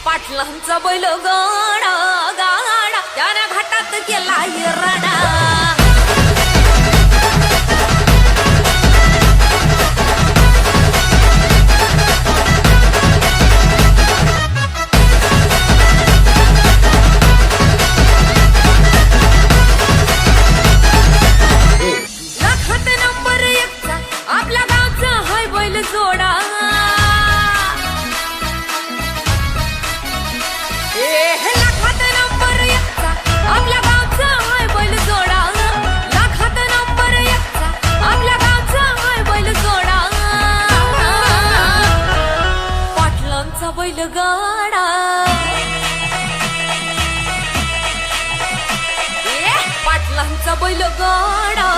पाटलांचा बैल गाडा गाडा त्याने घाटात केला राडा बैलगाडा पाटलांचा बैलगाडा